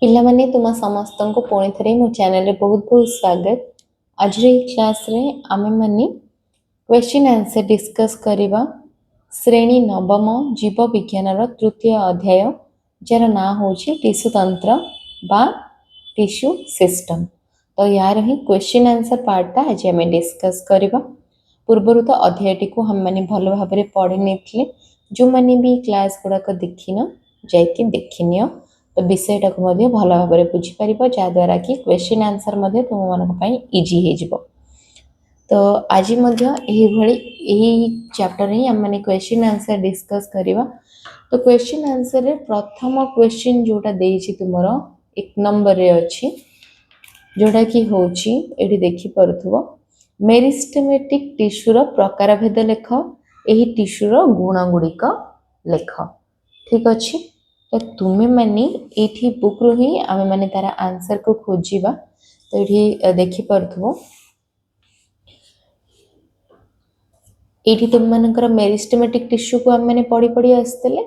ପିଲାମାନେ ତୁମ ସମସ୍ତଙ୍କୁ ପୁଣି ଥରେ ମୋ ଚ୍ୟାନେଲରେ ବହୁତ ବହୁତ ସ୍ୱାଗତ। ଆଜିର ଏହି କ୍ଲାସରେ ଆମେମାନେ କ୍ୱେଶ୍ଚିନ୍ ଆନ୍ସର ଡିସ୍କସ୍ କରିବା ଶ୍ରେଣୀ ନବମ ଜୀବ ବିଜ୍ଞାନର ତୃତୀୟ ଅଧ୍ୟାୟ, ଯାହାର ନାଁ ହେଉଛି ଟିସ୍ୟୁ ତନ୍ତ୍ର ବା ଟିସ୍ୟୁ ସିଷ୍ଟମ। ତ ୟାର ହିଁ କ୍ୱେଶ୍ଚିନ୍ ଆନ୍ସର ପାର୍ଟଟା ଆଜି ଆମେ ଡିସ୍କସ୍ କରିବା। ପୂର୍ବରୁ ତ ଅଧ୍ୟାୟଟିକୁ ଆମେମାନେ ଭଲ ଭାବରେ ପଢ଼ି ନେଇଥିଲେ। ଯେଉଁମାନେ ବି କ୍ଲାସ୍ ଗୁଡ଼ାକ ଦେଖିନ ଯାଇକି ଦେଖିନିଅ, ତ ବିଷୟଟାକୁ ମଧ୍ୟ ଭଲ ଭାବରେ ବୁଝିପାରିବ, ଯାହାଦ୍ୱାରା କି କ୍ୱେଶ୍ଚିନ୍ ଆନ୍ସର ମଧ୍ୟ ତୁମମାନଙ୍କ ପାଇଁ ଇଜି ହେଇଯିବ। ତ ଆଜି ମଧ୍ୟ ଏହିଭଳି ଏହି ଚାପ୍ଟରରେ ହିଁ ଆମେମାନେ କ୍ୱେଶ୍ଚିନ୍ ଆନ୍ସର ଡିସ୍କସ୍ କରିବା। ତ କ୍ୱେଶ୍ଚିନ୍ ଆନ୍ସରରେ ପ୍ରଥମ କ୍ୱେଶ୍ଚିନ୍ ଯେଉଁଟା ଦେଇଛି ତୁମର 1 ନମ୍ବରରେ ଅଛି, ଯେଉଁଟାକି ହେଉଛି ଏଠି ଦେଖିପାରୁଥିବ, ମେରିଷ୍ଟେମେଟିକ୍ ଟିସ୍ୟୁର ପ୍ରକାରଭେଦ ଲେଖ, ଏହି ଟିସ୍ୟୁର ଗୁଣ ଗୁଡ଼ିକ ଲେଖ। ଠିକ୍ ଅଛି, ତ ତୁମେମାନେ ଏଇଠି ବୁକ୍ରୁ ହିଁ ଆମେମାନେ ତାର ଆନ୍ସରକୁ ଖୋଜିବା। ତ ଏଠି ଦେଖିପାରୁଥିବ, ଏଇଠି ତୁମମାନଙ୍କର ମେରିଷ୍ଟେମେଟିକ୍ ଟିସ୍ୟୁକୁ ଆମେମାନେ ପଢ଼ି ପଢ଼ି ଆସିଥିଲେ।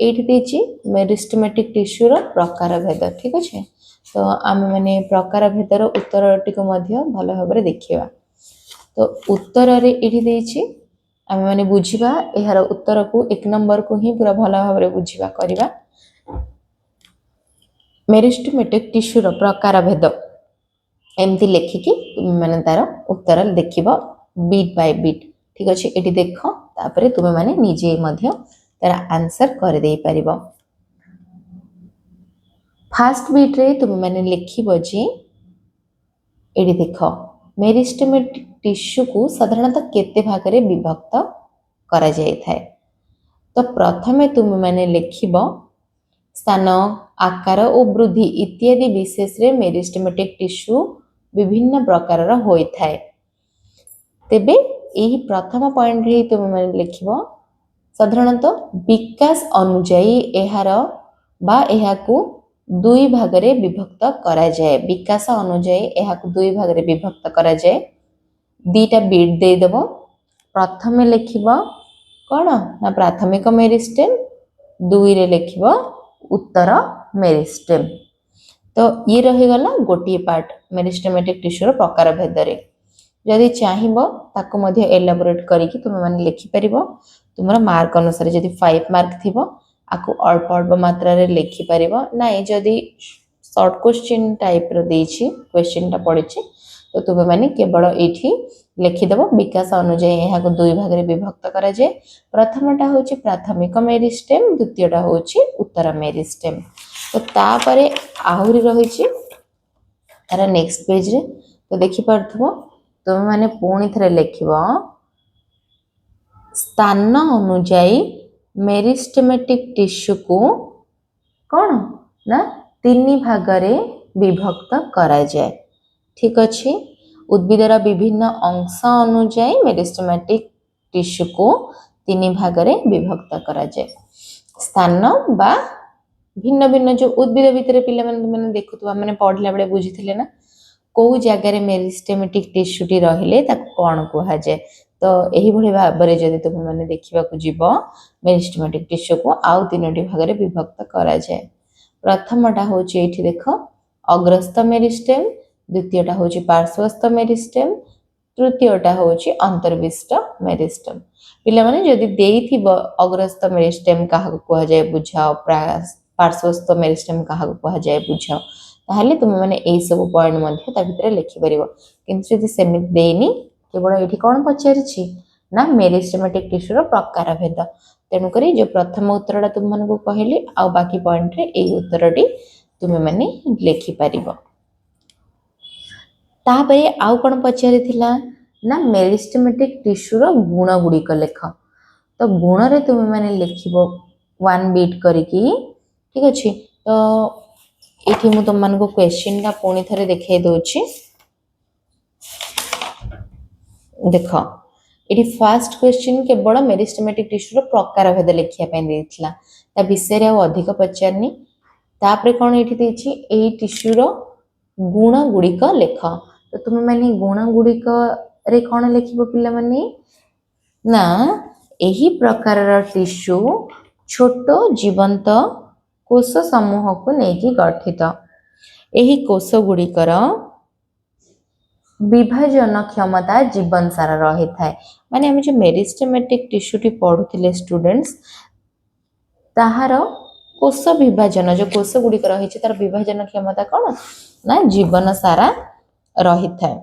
ଏଇଠି ଦେଇଛି ମେରିଷ୍ଟେମେଟିକ୍ ଟିସ୍ୟୁର ପ୍ରକାରଭେଦ। ଠିକ୍ ଅଛି, ତ ଆମେମାନେ ପ୍ରକାରଭେଦର ଉତ୍ତରଟିକୁ ମଧ୍ୟ ଭଲ ଭାବରେ ଦେଖିବା। ତ ଉତ୍ତରରେ ଏଠି ଦେଇଛି, ଆମେମାନେ ବୁଝିବା ଏହାର ଉତ୍ତରକୁ 1 ନମ୍ବରକୁ ହିଁ ପୁରା ଭଲ ଭାବରେ ବୁଝିବା କରିବା। ମେରିଷ୍ଟେମେଟିକ୍ ଟିସ୍ୟୁର ପ୍ରକାରଭେଦ ଏମିତି ଲେଖିକି ତୁମେମାନେ ତାର ଉତ୍ତର ଦେଖିବ ବିଟ୍ ବାଇ ବିଟ୍। ଠିକ୍ ଅଛି, ଏଠି ଦେଖ, ତାପରେ ତୁମେମାନେ ନିଜେ ମଧ୍ୟ ତାର ଆନ୍ସର କରିଦେଇପାରିବ। ଫାଷ୍ଟ ବିଟ୍ରେ ତୁମେମାନେ ଲେଖିବ ଯେ, ଏଠି ଦେଖ, ମେରିଷ୍ଟେମେଟିକ୍ ଟିସ୍ୟୁକୁ ସାଧାରଣତଃ କେତେ ଭାଗରେ ବିଭକ୍ତ କରାଯାଇଥାଏ। ତ ପ୍ରଥମେ ତୁମେମାନେ ଲେଖିବ ସ୍ଥାନ, ଆକାର ଓ ବୃଦ୍ଧି ଇତ୍ୟାଦି ବିଶେଷରେ ମେରିଷ୍ଟେମେଟିକ୍ ଟିସ୍ୟୁ ବିଭିନ୍ନ ପ୍ରକାରର ହୋଇଥାଏ। ତେବେ ଏହି ପ୍ରଥମ ପଏଣ୍ଟରେ ତୁମେମାନେ ଲେଖିବ ସାଧାରଣତଃ ବିକାଶ ଅନୁଯାୟୀ ଏହାର ବା ଏହାକୁ 2 ଭାଗରେ ବିଭକ୍ତ କରାଯାଏ। ବିକାଶ ଅନୁଯାୟୀ ଏହାକୁ 2 ଭାଗରେ ବିଭକ୍ତ କରାଯାଏ। 2ଟା ବିଟ୍ ଦେଇଦେବ। ପ୍ରଥମେ ଲେଖିବ କ'ଣ ନା ପ୍ରାଥମିକ ମେରିଷ୍ଟେମ୍, 2ରେ ଲେଖିବ ଉତ୍ତର ମେରିଷ୍ଟେମ୍। ତ ଇଏ ରହିଗଲା ଗୋଟିଏ ପାର୍ଟ ମେରିଷ୍ଟେମେଟିକ୍ ଟିସ୍ୟୁର ପ୍ରକାରଭେଦରେ। ଯଦି ଚାହିଁବ ତାକୁ ମଧ୍ୟ ଏଲାବୋରେଟ୍ କରିକି ତୁମେମାନେ ଲେଖିପାରିବ। ତୁମର ମାର୍କ ଅନୁସାରେ ଯଦି 5 ମାର୍କ ଥିବ, ଆକୁ ଅଳ୍ପ ଅଳ୍ପ ମାତ୍ରାରେ ଲେଖିପାରିବ। ନାଇଁ, ଯଦି ସର୍ଟ କ୍ୱେଶ୍ଚିନ୍ ଟାଇପ୍ର ଦେଇଛି, କ୍ୱେଶ୍ଚିନ୍ଟା ପଡ଼ିଛି, ତ ତୁମେମାନେ କେବଳ ଏଇଠି ଲେଖିଦେବ ବିକାଶ ଅନୁଯାୟୀ ଏହାକୁ 2 ଭାଗରେ ବିଭକ୍ତ କରାଯାଏ। ପ୍ରଥମଟା ହେଉଛି ପ୍ରାଥମିକ ମେରିଷ୍ଟେମ୍, ଦ୍ୱିତୀୟଟା ହେଉଛି ଉତ୍ତର ମେରିଷ୍ଟେମ୍। ତ ତାପରେ ଆହୁରି ରହିଛି ତାର ନେକ୍ସଟ ପେଜରେ, ତ ଦେଖିପାରୁଥିବ, ତୁମେମାନେ ପୁଣି ଥରେ ଲେଖିବ ସ୍ଥାନ ଅନୁଯାୟୀ ମେରିଷ୍ଟେମେଟିକ୍ ଟିସ୍ୟୁକୁ କ'ଣ ନା 3 ଭାଗରେ ବିଭକ୍ତ କରାଯାଏ। ଠିକ୍ ଅଛି, ଉଦ୍ଭିଦର ବିଭିନ୍ନ ଅଂଶ ଅନୁଯାୟୀ ମେରିଷ୍ଟେମେଟିକ୍ ଟିସ୍ୟୁକୁ 3 ଭାଗରେ ବିଭକ୍ତ କରାଯାଏ। ସ୍ଥାନ ବା ଭିନ୍ନ ଭିନ୍ନ ଯେଉଁ ଉଦ୍ଭିଦ ଭିତରେ ପିଲାମାନେ ଦେଖୁଥିବ, ମାନେ ପଢ଼ିଲା ବେଳେ ବୁଝିଥିଲେ ନା, କେଉଁ ଜାଗାରେ ମେରିଷ୍ଟେମେଟିକ୍ ଟିସ୍ୟୁଟି ରହିଲେ ତାକୁ କ'ଣ କୁହାଯାଏ। ତ ଏହିଭଳି ଭାବରେ ଯଦି ତୁମେମାନେ ଦେଖିବାକୁ ଯିବ, ମେରିଷ୍ଟେମେଟିକ୍ ଟିସ୍ୟୁକୁ ଆଉ 3ଟି ଭାଗରେ ବିଭକ୍ତ କରାଯାଏ। ପ୍ରଥମଟା ହେଉଛି ଏଇଠି ଦେଖ ଅଗ୍ରସ୍ଥ ମେରିଷ୍ଟେମ୍, ଦ୍ୱିତୀୟଟା ହେଉଛି ପାର୍ଶ୍ୱସ୍ଥ ମେରିଷ୍ଟେମ୍, ତୃତୀୟଟା ହେଉଛି ଅନ୍ତର୍ବିଷ୍ଟ ମେରିଷ୍ଟେମ୍। ପିଲାମାନେ ଯଦି ଦେଇଥିବ ଅଗ୍ରସ୍ଥ ମେରିଷ୍ଟେମ୍ କାହାକୁ କୁହାଯାଏ ବୁଝାଅ, ପାର୍ଶ୍ୱସ୍ଥ ମେରିଷ୍ଟେମ୍ କାହାକୁ କୁହାଯାଏ ବୁଝାଅ, ତାହେଲେ ତୁମେମାନେ ଏଇସବୁ ପଏଣ୍ଟ ମଧ୍ୟ ତା ଭିତରେ ଲେଖିପାରିବ। କିନ୍ତୁ ଯଦି ସେମିତି ଦେଇନି, କେବଳ ଏଇଠି କ'ଣ ପଚାରିଛି ନା ମେରିଷ୍ଟେମେଟିକ୍ ଟିସ୍ୟୁର ପ୍ରକାରଭେଦ। ତେଣୁକରି ଯେଉଁ ପ୍ରଥମ ଉତ୍ତରଟା ତୁମମାନଙ୍କୁ କହିଲି, ଆଉ ବାକି ପଏଣ୍ଟରେ ଏଇ ଉତ୍ତରଟି ତୁମେମାନେ ଲେଖିପାରିବ। ତାପରେ ଆଉ କ'ଣ ପଚାରିଥିଲା ନା ମେରିଷ୍ଟେମେଟିକ୍ ଟିସ୍ୟୁର ଗୁଣ ଗୁଡ଼ିକ ଲେଖ। ତ ଗୁଣରେ ତୁମେମାନେ ଲେଖିବ 1 ବିଟ୍ କରିକି। ଠିକ୍ ଅଛି, ତ ଏଇଠି ମୁଁ ତୁମମାନଙ୍କୁ କ୍ୱେଶ୍ଚିନ୍ଟା ପୁଣି ଥରେ ଦେଖାଇ ଦେଉଛି। ଦେଖ, ଏଠି ଫାଷ୍ଟ କ୍ୱେଶ୍ଚିନ୍ କେବଳ ମେରିଷ୍ଟେମେଟିକ୍ ଟିସ୍ୟୁର ପ୍ରକାରଭେଦ ଲେଖିବା ପାଇଁ ଦେଇଥିଲା, ତା ବିଷୟରେ ଆଉ ଅଧିକ ପଚାରିନି। ତାପରେ କ'ଣ ଏଠି ଦେଇଛି, ଏହି ଟିସ୍ୟୁର ଗୁଣ ଗୁଡ଼ିକ ଲେଖ। ତ ତୁମେମାନେ ଗୁଣ ଗୁଡ଼ିକରେ କ'ଣ ଲେଖିବ ପିଲାମାନେ ନା ଏହି ପ୍ରକାରର ଟିସ୍ୟୁ ଛୋଟ ଜୀବନ୍ତ କୋଷ ସମୂହକୁ ନେଇକି ଗଠିତ। ଏହି କୋଷ ଗୁଡ଼ିକର विभाजन क्षमता जीवन सारा रही थाए माने हम जो मेरिस्टेमेटिक टिश्यूटी पढ़ुले स्टूडेंट्स ताहार कोष विभाजन जो कोष गुड़िक रही तार विभाजन क्षमता कौन ना जीवन सारा रही थाए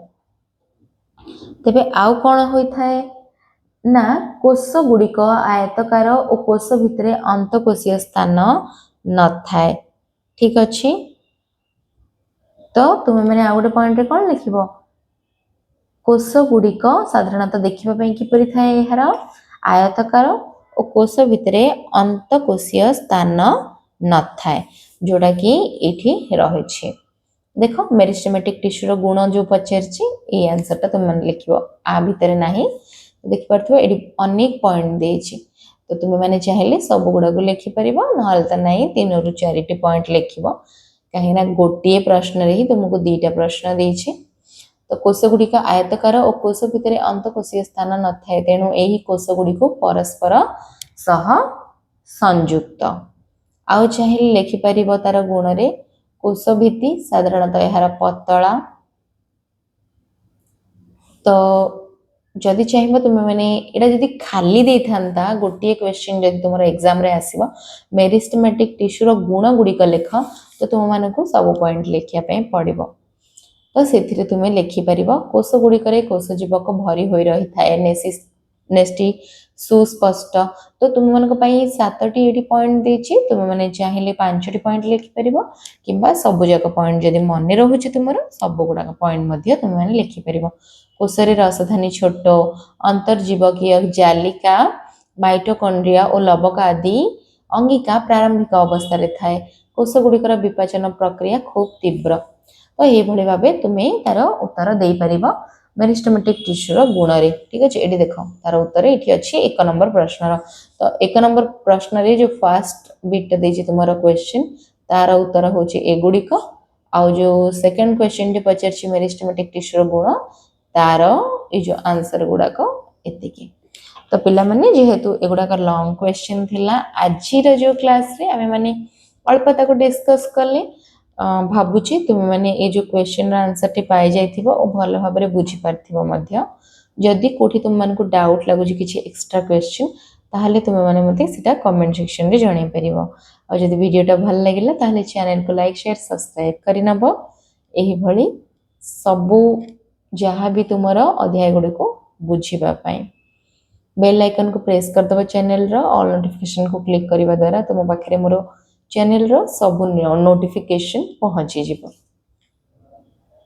तेबे आउ कौन होता है ना कोष गुड़िक आयतकार और कोष भितर अंतकोशीय स्थान न थाए ठीक अच्छे तो तुम्हें मैंने आउ गोटे पॉइंट रे कौन लिखिबो कोष गुड़िक साधारणतः देखा किपरि थाए यार आयतकार और कोष भितर अंतकोशीय स्थान न थाए जोड़ा कि ये रही देख मेरिस्टेमेटिक टिश्यूर गुण जो पचार आंसरटा तुम मैंने लिख आ भितर ना देखिपार ये अनेक पॉइंट देछि तो तुम्हें मैंने चाहिए सब गुड़ा को लिखिपर ना तो नहीं 3 ରୁ 4 पॉइंट लिख कहीं गोटे प्रश्न ही तुमको 2टा प्रश्न देछि तो कोष गुड़िक आयतकार और कोष भितर अंतकोशीय स्थान न थाए तेणु यही कोष गुड़ी को परस्पर सह संयुक्त आउ चाहिए लिखिपर तार गुण रे कोष भित्ति साधारणतः यार पतला तो जदि चाहिए तुम्हें मैंने यहाँ जब खाली दे था गोटे क्वेश्चन जब तुम एग्जाम रे आसीबो मेरिस्टेमेटिक टिश्यूर गुण गुड़िक लिख तो तुम मानक सब पॉइंट लिखापी पड़ो तो से तुम्हें लिखिपर कोष गुड़िक कोष जीवक भरी हो रही था नेस्टी सुस्पष्ट तो तुम मानक 7टी ये पॉइंट देछि तुम मैंने चाहिए 5टी पॉइंट लिखिपर कि सब जाक पॉइंट जदि मन रोचे तुम सब गुड़ाक पॉइंट तुम मैंने लिखिपर कोषरे रसधानी छोट अंतर्जीवकीय जालिका माइटोकॉन्ड्रिया और लवक आदि अंगिका प्रारंभिक अवस्था थाए कोष गुड़िकर विपाचन प्रक्रिया खूब तीव्र तो ये भाव तुम्हें तार उत्तर दे पार मेरिस्टेमेटिक टिश्यूर गुण रे ठीक अच्छे ये देख तार उत्तर ये अच्छी 1 नंबर प्रश्न तो 1 नंबर प्रश्न रे जो फर्स्ट बिट देछि तुम क्वेश्चन तार उत्तर हूँ एगुड़िक आउ जो सेकंड क्वेश्चन जो पचार मेरिस्टेमेटिक टिश्यूर गुण तार ये जो आंसर गुड़ाक एतिकी तो पिला माने जेहेतु एगुड़ाक लॉन्ग क्वेश्चन थिला आजिर जो क्लास रे आमे माने अल्प ताको डिस्कस कले भाबुची तुम मैंने ये जो क्वेश्चन आंसर टी पाई जाइथिबो और भल भाव में बुझी पारथिबो मध्य जदि कोठी तुम मानकु डाउट लागुची किछि एक्स्ट्रा क्वेश्चन ताहले तुम माने मते सेटा कमेंट सेक्शन रे जणाई परिबो और जदि वीडियोटा भल लागिला ताहले चैनल को लाइक शेयर सब्सक्राइब करि नबो एही भली सबु जहाँ भी तुमर अध्याय गुड़ी को बुझीबा पाई बेल आइकन को प्रेस कर दबो चैनल रो ऑल नोटिफिकेशन को क्लिक करबा द्वारा तुम पाखरे मोर चैनल रो सब नोटिफिकेशन पहुंची जिवो।